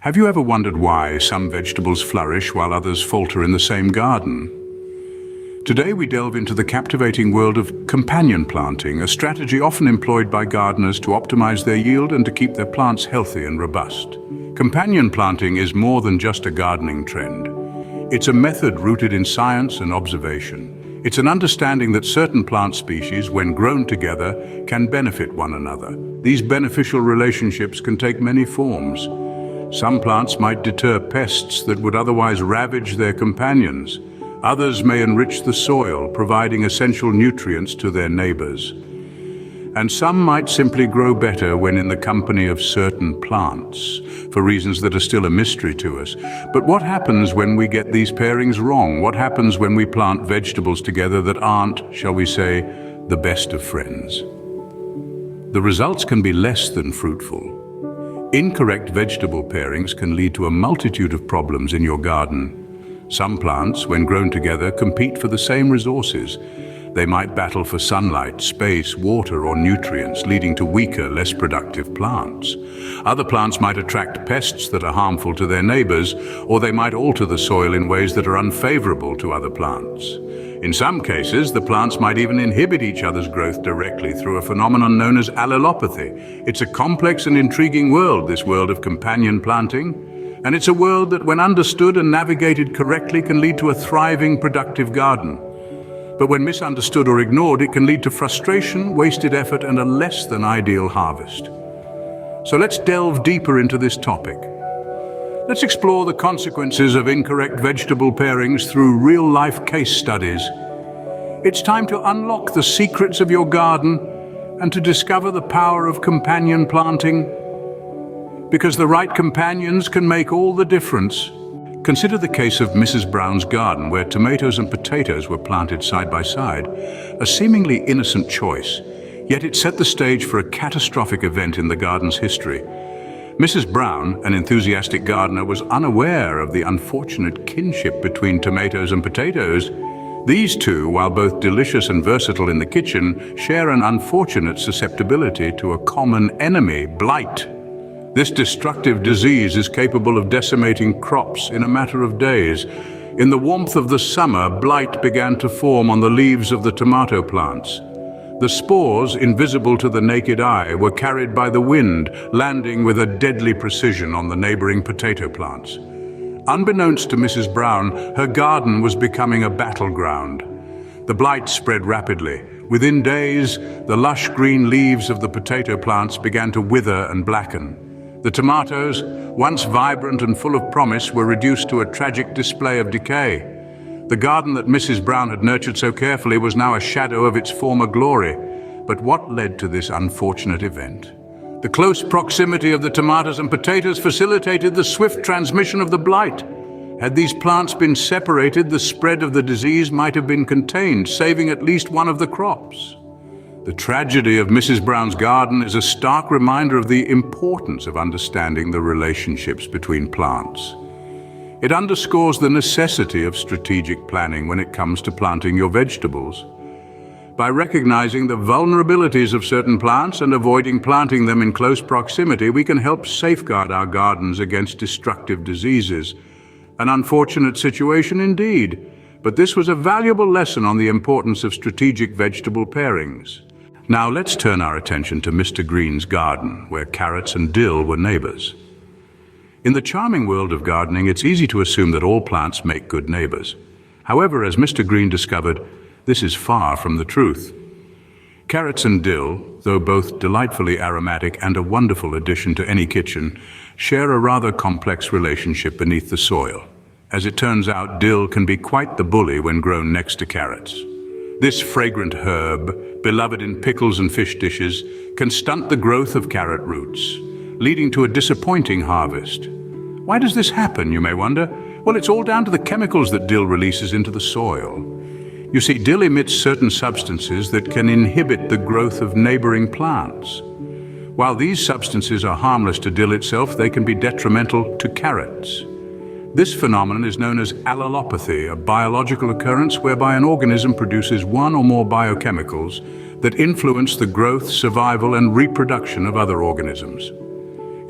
Have you ever wondered why some vegetables flourish while others falter in the same garden? Today we delve into the captivating world of companion planting, a strategy often employed by gardeners to optimize their yield and to keep their plants healthy and robust. Companion planting is more than just a gardening trend. It's a method rooted in science and observation. It's an understanding that certain plant species, when grown together, can benefit one another. These beneficial relationships can take many forms. Some plants might deter pests that would otherwise ravage their companions. Others may enrich the soil, providing essential nutrients to their neighbors. And some might simply grow better when in the company of certain plants, for reasons that are still a mystery to us. But what happens when we get these pairings wrong? What happens when we plant vegetables together that aren't, shall we say, the best of friends? The results can be less than fruitful. Incorrect vegetable pairings can lead to a multitude of problems in your garden. Some plants, when grown together, compete for the same resources. They might battle for sunlight, space, water, or nutrients, leading to weaker, less productive plants. Other plants might attract pests that are harmful to their neighbors, or they might alter the soil in ways that are unfavorable to other plants. In some cases, the plants might even inhibit each other's growth directly through a phenomenon known as allelopathy. It's a complex and intriguing world, this world of companion planting. And it's a world that, when understood and navigated correctly, can lead to a thriving, productive garden. But when misunderstood or ignored, it can lead to frustration, wasted effort, and a less than ideal harvest. So let's delve deeper into this topic. Let's explore the consequences of incorrect vegetable pairings through real-life case studies. It's time to unlock the secrets of your garden and to discover the power of companion planting. Because the right companions can make all the difference. Consider the case of Mrs. Brown's garden, where tomatoes and potatoes were planted side by side. A seemingly innocent choice, yet it set the stage for a catastrophic event in the garden's history. Mrs. Brown, an enthusiastic gardener, was unaware of the unfortunate kinship between tomatoes and potatoes. These two, while both delicious and versatile in the kitchen, share an unfortunate susceptibility to a common enemy, blight. This destructive disease is capable of decimating crops in a matter of days. In the warmth of the summer, blight began to form on the leaves of the tomato plants. The spores, invisible to the naked eye, were carried by the wind, landing with a deadly precision on the neighboring potato plants. Unbeknownst to Mrs. Brown, her garden was becoming a battleground. The blight spread rapidly. Within days, the lush green leaves of the potato plants began to wither and blacken. The tomatoes, once vibrant and full of promise, were reduced to a tragic display of decay. The garden that Mrs. Brown had nurtured so carefully was now a shadow of its former glory. But what led to this unfortunate event? The close proximity of the tomatoes and potatoes facilitated the swift transmission of the blight. Had these plants been separated, the spread of the disease might have been contained, saving at least one of the crops. The tragedy of Mrs. Brown's garden is a stark reminder of the importance of understanding the relationships between plants. It underscores the necessity of strategic planning when it comes to planting your vegetables. By recognizing the vulnerabilities of certain plants and avoiding planting them in close proximity, we can help safeguard our gardens against destructive diseases. An unfortunate situation indeed, but this was a valuable lesson on the importance of strategic vegetable pairings. Now let's turn our attention to Mr. Green's garden, where carrots and dill were neighbors. In the charming world of gardening, it's easy to assume that all plants make good neighbors. However, as Mr. Green discovered, this is far from the truth. Carrots and dill, though both delightfully aromatic and a wonderful addition to any kitchen, share a rather complex relationship beneath the soil. As it turns out, dill can be quite the bully when grown next to carrots. This fragrant herb, beloved in pickles and fish dishes, can stunt the growth of carrot roots, leading to a disappointing harvest. Why does this happen, you may wonder? Well, it's all down to the chemicals that dill releases into the soil. You see, dill emits certain substances that can inhibit the growth of neighboring plants. While these substances are harmless to dill itself, they can be detrimental to carrots. This phenomenon is known as allelopathy, a biological occurrence whereby an organism produces one or more biochemicals that influence the growth, survival, and reproduction of other organisms.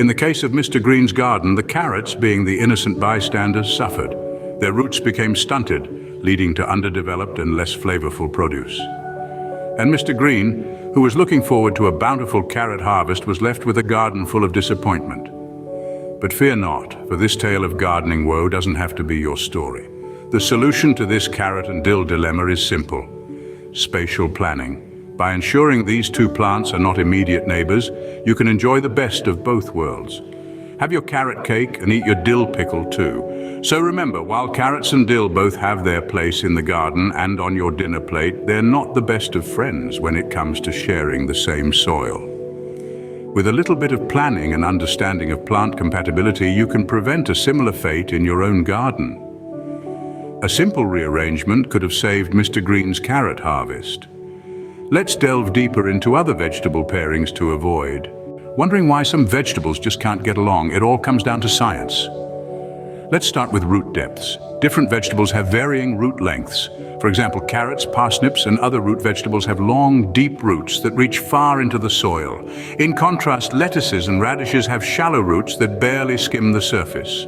In the case of Mr. Green's garden, the carrots, being the innocent bystanders, suffered. Their roots became stunted, leading to underdeveloped and less flavorful produce. And Mr. Green, who was looking forward to a bountiful carrot harvest, was left with a garden full of disappointment. But fear not, for this tale of gardening woe doesn't have to be your story. The solution to this carrot and dill dilemma is simple: spatial planning. By ensuring these two plants are not immediate neighbors, you can enjoy the best of both worlds. Have your carrot cake and eat your dill pickle too. So remember, while carrots and dill both have their place in the garden and on your dinner plate, they're not the best of friends when it comes to sharing the same soil. With a little bit of planning and understanding of plant compatibility, you can prevent a similar fate in your own garden. A simple rearrangement could have saved Mr. Green's carrot harvest. Let's delve deeper into other vegetable pairings to avoid. Wondering why some vegetables just can't get along? It all comes down to science. Let's start with root depths. Different vegetables have varying root lengths. For example, carrots, parsnips, and other root vegetables have long, deep roots that reach far into the soil. In contrast, lettuces and radishes have shallow roots that barely skim the surface.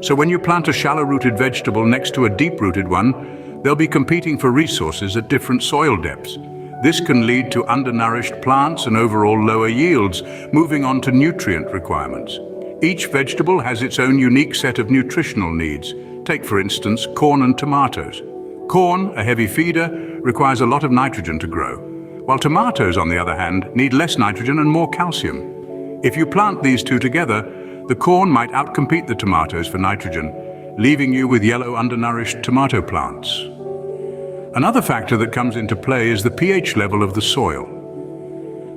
So when you plant a shallow-rooted vegetable next to a deep-rooted one, they'll be competing for resources at different soil depths. This can lead to undernourished plants and overall lower yields. Moving on to nutrient requirements. Each vegetable has its own unique set of nutritional needs. Take, for instance, corn and tomatoes. Corn, a heavy feeder, requires a lot of nitrogen to grow, while tomatoes, on the other hand, need less nitrogen and more calcium. If you plant these two together, the corn might outcompete the tomatoes for nitrogen, leaving you with yellow undernourished tomato plants. Another factor that comes into play is the pH level of the soil.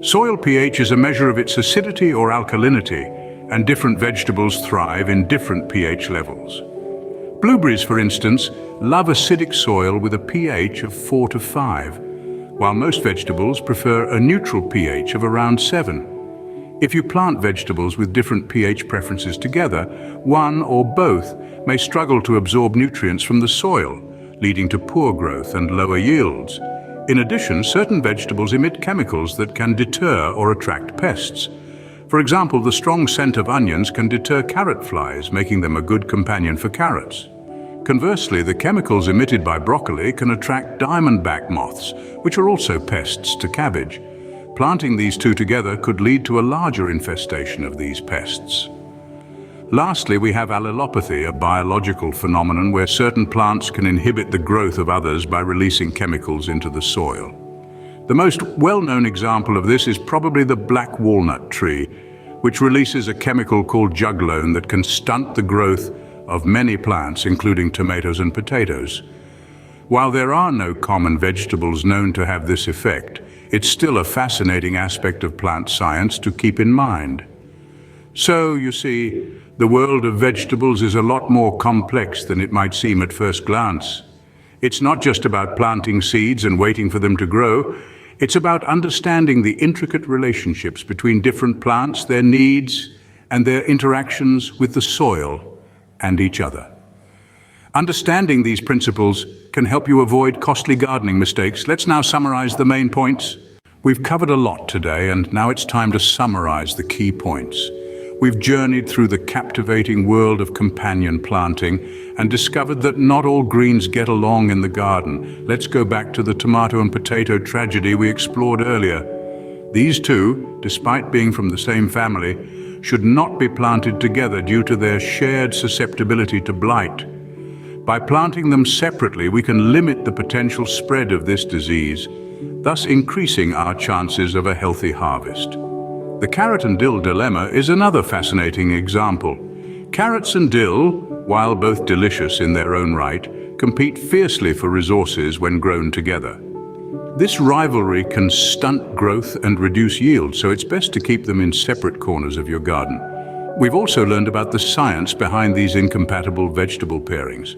Soil pH is a measure of its acidity or alkalinity, and different vegetables thrive in different pH levels. Blueberries, for instance, love acidic soil with a pH of 4 to 5, while most vegetables prefer a neutral pH of around 7. If you plant vegetables with different pH preferences together, one or both may struggle to absorb nutrients from the soil, leading to poor growth and lower yields. In addition, certain vegetables emit chemicals that can deter or attract pests. For example, the strong scent of onions can deter carrot flies, making them a good companion for carrots. Conversely, the chemicals emitted by broccoli can attract diamondback moths, which are also pests to cabbage. Planting these two together could lead to a larger infestation of these pests. Lastly, we have allelopathy, a biological phenomenon where certain plants can inhibit the growth of others by releasing chemicals into the soil. The most well-known example of this is probably the black walnut tree, which releases a chemical called juglone that can stunt the growth of many plants, including tomatoes and potatoes. While there are no common vegetables known to have this effect, it's still a fascinating aspect of plant science to keep in mind. So, you see, the world of vegetables is a lot more complex than it might seem at first glance. It's not just about planting seeds and waiting for them to grow. It's about understanding the intricate relationships between different plants, their needs, and their interactions with the soil and each other. Understanding these principles can help you avoid costly gardening mistakes. Let's now summarize the main points. We've covered a lot today, and now it's time to summarize the key points. We've journeyed through the captivating world of companion planting and discovered that not all greens get along in the garden. Let's go back to the tomato and potato tragedy we explored earlier. These two, despite being from the same family, should not be planted together due to their shared susceptibility to blight. By planting them separately, we can limit the potential spread of this disease, thus increasing our chances of a healthy harvest. The carrot and dill dilemma is another fascinating example. Carrots and dill, while both delicious in their own right, compete fiercely for resources when grown together. This rivalry can stunt growth and reduce yield, so it's best to keep them in separate corners of your garden. We've also learned about the science behind these incompatible vegetable pairings.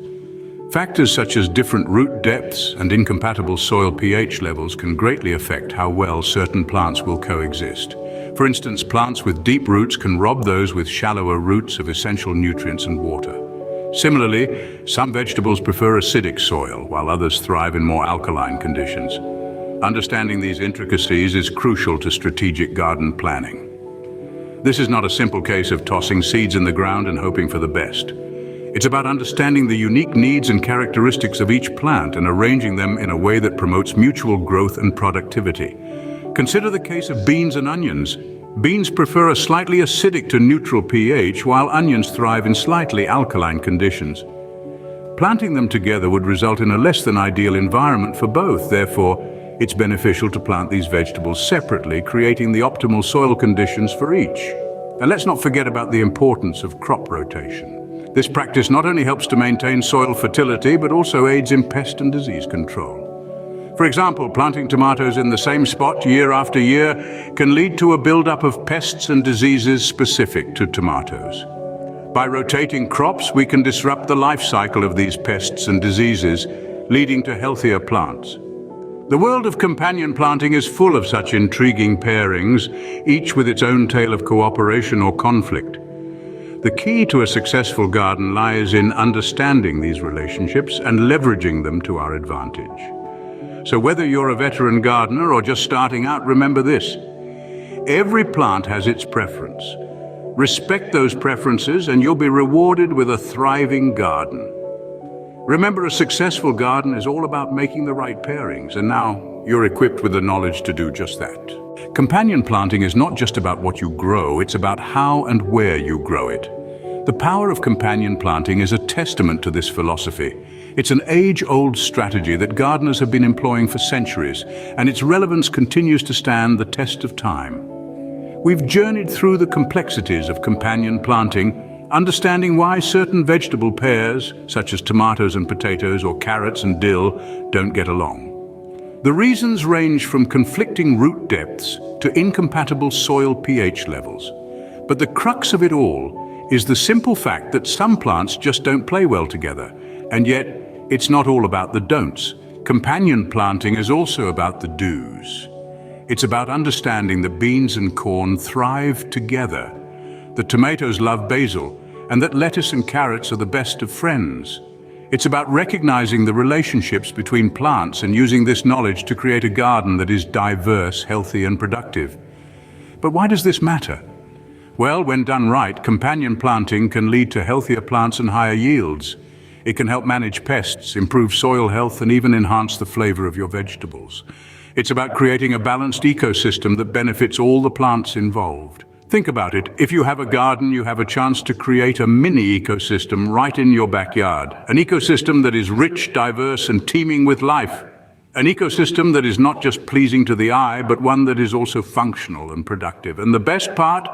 Factors such as different root depths and incompatible soil pH levels can greatly affect how well certain plants will coexist. For instance, plants with deep roots can rob those with shallower roots of essential nutrients and water. Similarly, some vegetables prefer acidic soil, while others thrive in more alkaline conditions. Understanding these intricacies is crucial to strategic garden planning. This is not a simple case of tossing seeds in the ground and hoping for the best. It's about understanding the unique needs and characteristics of each plant and arranging them in a way that promotes mutual growth and productivity. Consider the case of beans and onions. Beans prefer a slightly acidic to neutral pH, while onions thrive in slightly alkaline conditions. Planting them together would result in a less than ideal environment for both. Therefore, it's beneficial to plant these vegetables separately, creating the optimal soil conditions for each. And let's not forget about the importance of crop rotation. This practice not only helps to maintain soil fertility, but also aids in pest and disease control. For example, planting tomatoes in the same spot year after year can lead to a buildup of pests and diseases specific to tomatoes. By rotating crops, we can disrupt the life cycle of these pests and diseases, leading to healthier plants. The world of companion planting is full of such intriguing pairings, each with its own tale of cooperation or conflict. The key to a successful garden lies in understanding these relationships and leveraging them to our advantage. So whether you're a veteran gardener or just starting out, remember this: every plant has its preference. Respect those preferences and you'll be rewarded with a thriving garden. Remember, a successful garden is all about making the right pairings, and now you're equipped with the knowledge to do just that. Companion planting is not just about what you grow, it's about how and where you grow it. The power of companion planting is a testament to this philosophy. It's an age-old strategy that gardeners have been employing for centuries, and its relevance continues to stand the test of time. We've journeyed through the complexities of companion planting, understanding why certain vegetable pairs, such as tomatoes and potatoes or carrots and dill, don't get along. The reasons range from conflicting root depths to incompatible soil pH levels. But the crux of it all is the simple fact that some plants just don't play well together. And yet, it's not all about the don'ts. Companion planting is also about the do's. It's about understanding that beans and corn thrive together, that tomatoes love basil, and that lettuce and carrots are the best of friends. It's about recognizing the relationships between plants and using this knowledge to create a garden that is diverse, healthy, and productive. But why does this matter? Well, when done right, companion planting can lead to healthier plants and higher yields. It can help manage pests, improve soil health, and even enhance the flavor of your vegetables. It's about creating a balanced ecosystem that benefits all the plants involved. Think about it. If you have a garden, you have a chance to create a mini ecosystem right in your backyard. An ecosystem that is rich, diverse, and teeming with life. An ecosystem that is not just pleasing to the eye, but one that is also functional and productive. And the best part?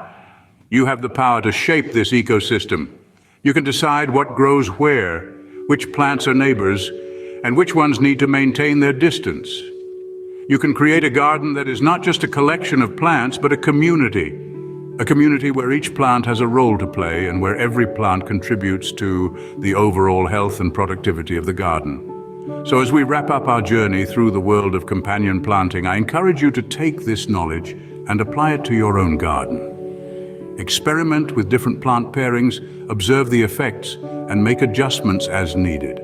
You have the power to shape this ecosystem. You can decide what grows where, which plants are neighbors, and which ones need to maintain their distance. You can create a garden that is not just a collection of plants, but a community. A community where each plant has a role to play and where every plant contributes to the overall health and productivity of the garden. So as we wrap up our journey through the world of companion planting, I encourage you to take this knowledge and apply it to your own garden. Experiment with different plant pairings, observe the effects, and make adjustments as needed.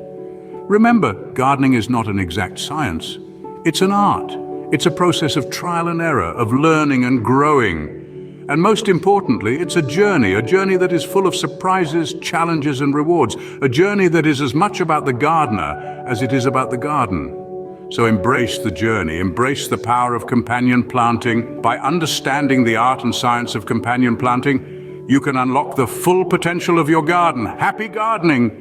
Remember, gardening is not an exact science. It's an art. It's a process of trial and error, of learning and growing. And most importantly, it's a journey that is full of surprises, challenges, and rewards. A journey that is as much about the gardener as it is about the garden. So embrace the journey, embrace the power of companion planting. By understanding the art and science of companion planting, you can unlock the full potential of your garden. Happy gardening!